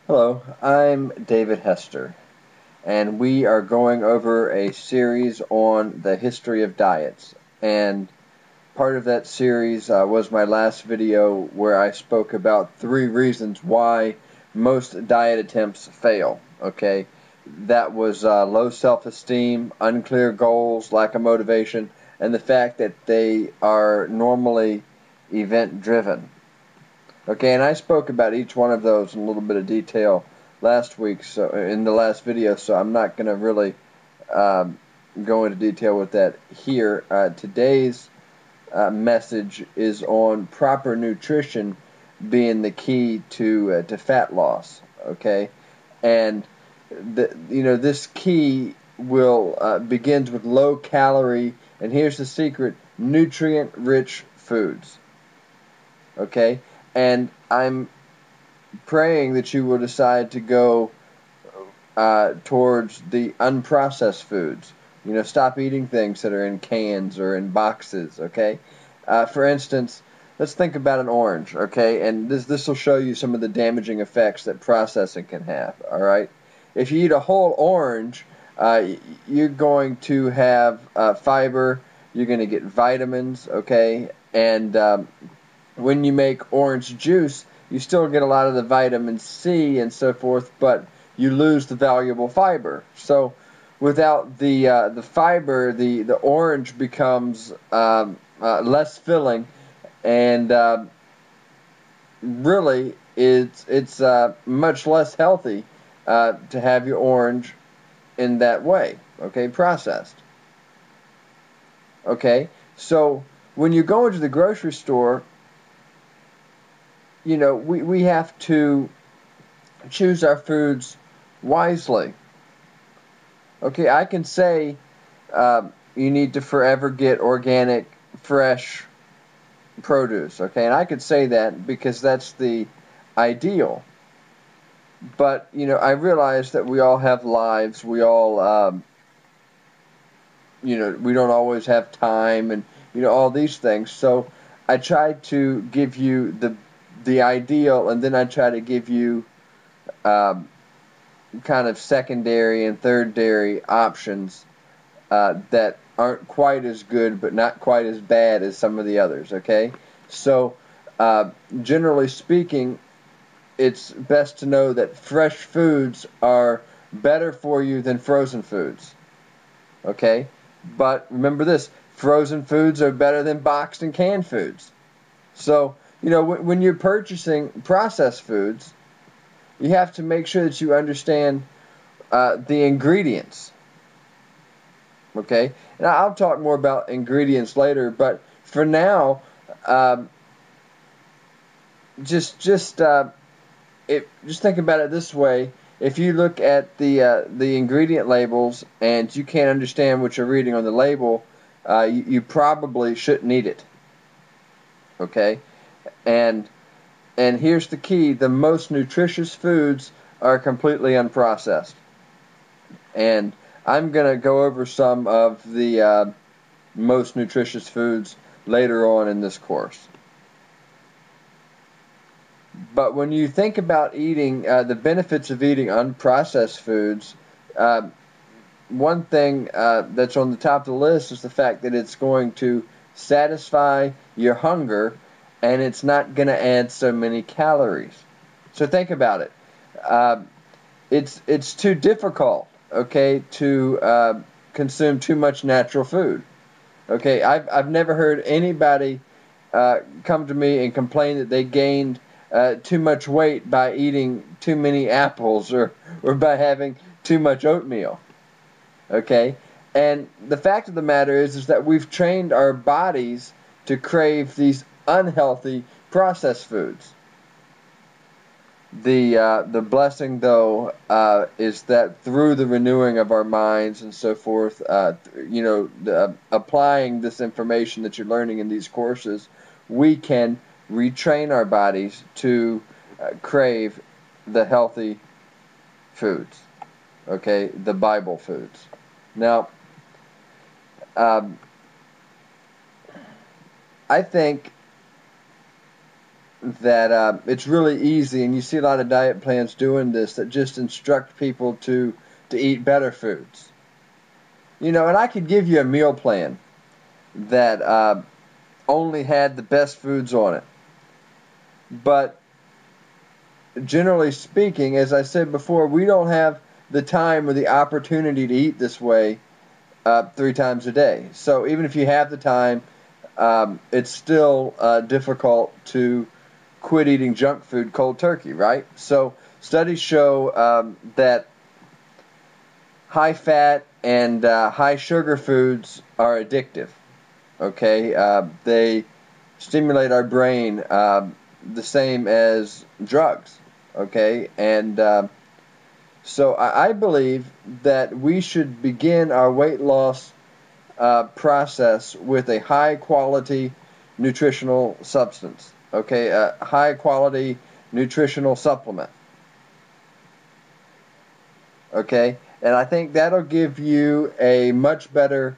Hello, I'm David Hester, and we are going over a series on the history of diets. And part of that series was my last video where I spoke about 3 reasons why most diet attempts fail. Okay, that was low self-esteem, unclear goals, lack of motivation, and the fact that they are normally event-driven. Okay, and I spoke about each one of those in a little bit of detail last week, so in the last video, so I'm not going to really um, go into detail with that here. Today's message is on proper nutrition being the key to fat loss. Okay, and this key will begins with low calorie, and here's the secret: nutrient rich foods. Okay, and I'm praying that you will decide to go towards the unprocessed foods. Stop eating things that are in cans or in boxes. Okay, for instance, let's think about an orange. Okay, and this will show you some of the damaging effects that processing can have. All right, if you eat a whole orange, you're going to have fiber. You're going to get vitamins. Okay, and when you make orange juice, you still get a lot of the vitamin C and so forth, but you lose the valuable fiber. So without the fiber, the orange becomes less filling, and really it's much less healthy to have your orange in that way. Okay, processed. Okay, so when you go into the grocery store, we have to choose our foods wisely. Okay, I can say you need to forever get organic, fresh produce. Okay, and I could say that because that's the ideal. But I realize that we all have lives. We all, we don't always have time, and all these things. So I try to give you the ideal, and then I try to give you um, kind of secondary and thirdary options that aren't quite as good but not quite as bad as some of the others. Okay, so generally speaking, it's best to know that fresh foods are better for you than frozen foods. Okay, but remember this: frozen foods are better than boxed and canned foods. So when you're purchasing processed foods, you have to make sure that you understand the ingredients. Okay, and I'll talk more about ingredients later, but for now, um, just think about it this way: if you look at the ingredient labels and you can't understand what you're reading on the label, you probably shouldn't eat it. Okay, and here's the key: the most nutritious foods are completely unprocessed. And I'm going to go over some of the most nutritious foods later on in this course. But when you think about eating, the benefits of eating unprocessed foods, uh, one thing that's on the top of the list is the fact that it's going to satisfy your hunger, and it's not going to add so many calories. So think about it. Uh, it's too difficult, okay, to consume too much natural food. Okay, I've never heard anybody come to me and complain that they gained too much weight by eating too many apples or by having too much oatmeal. Okay, and the fact of the matter is that we've trained our bodies to crave these unhealthy processed foods. The blessing, though, is that through the renewing of our minds and so forth, applying this information that you're learning in these courses, we can retrain our bodies to crave the healthy foods, okay, the Bible foods. Now, um, I think that it's really easy, and you see a lot of diet plans doing this, that just instruct people to eat better foods. And I could give you a meal plan that only had the best foods on it. But generally speaking, as I said before, we don't have the time or the opportunity to eat this way 3 times a day. So even if you have the time, it's still difficult to quit eating junk food cold turkey, right? So studies show that high fat and high sugar foods are addictive. Okay, they stimulate our brain the same as drugs. Okay, and so I believe that we should begin our weight loss process with a high quality nutritional substance. Okay, a high quality nutritional supplement. Okay, and I think that'll give you a much better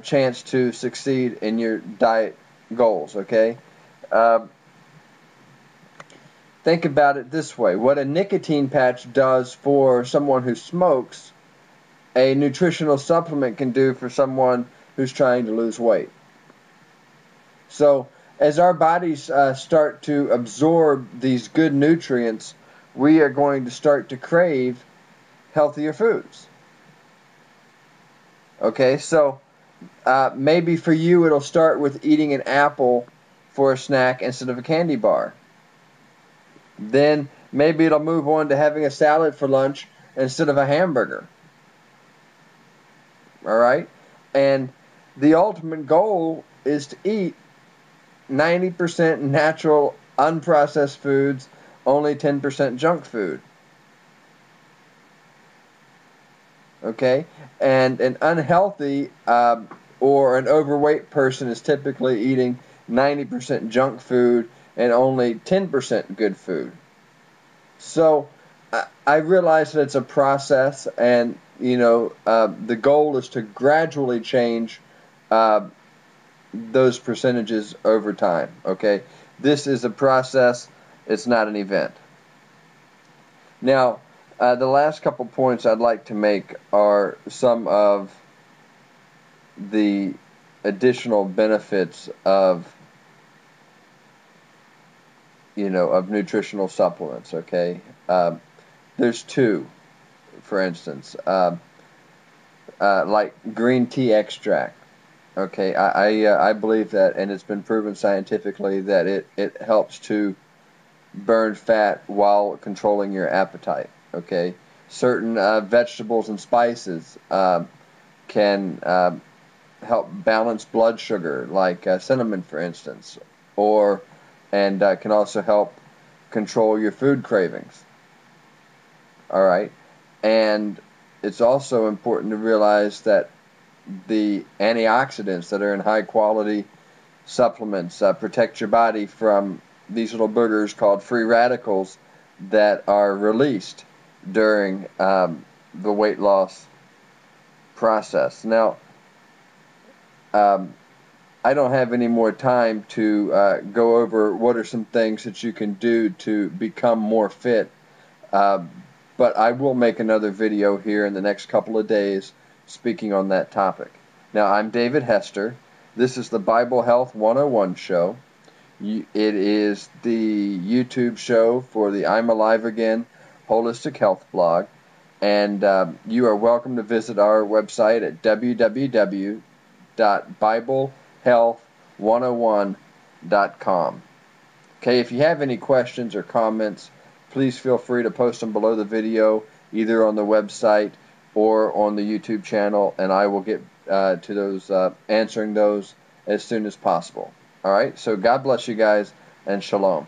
chance to succeed in your diet goals. Okay. Think about it this way. What a nicotine patch does for someone who smokes, a nutritional supplement can do for someone who's trying to lose weight. So as our bodies start to absorb these good nutrients, we are going to start to crave healthier foods. Okay, so maybe for you it'll start with eating an apple for a snack instead of a candy bar. Then maybe it'll move on to having a salad for lunch instead of a hamburger. All right? And the ultimate goal is to eat 90% natural, unprocessed foods, only 10% junk food. Okay? And an unhealthy or an overweight person is typically eating 90% junk food and only 10% good food. So I realize that it's a process, and the goal is to gradually change those percentages over time. Okay, this is a process; it's not an event. Now, the last couple points I'd like to make are some of the additional benefits of nutritional supplements. Okay, there's 2, for instance, like green tea extract. Okay, I believe that, and it's been proven scientifically that it helps to burn fat while controlling your appetite. Okay, certain vegetables and spices can help balance blood sugar, like cinnamon, for instance, and can also help control your food cravings. All right, and it's also important to realize that the antioxidants that are in high quality supplements protect your body from these little boogers called free radicals that are released during the weight loss process. Now, I don't have any more time to go over what are some things that you can do to become more fit, but I will make another video here in the next couple of days speaking on that topic. Now, I'm David Hester. This is the Bible Health 101 show. It is the YouTube show for the I'm Alive Again Holistic Health blog, and you are welcome to visit our website at www.biblehealth101.com. Okay, if you have any questions or comments, please feel free to post them below the video, either on the website or on the YouTube channel, and I will get to those, answering those as soon as possible. All right, so God bless you guys, and shalom.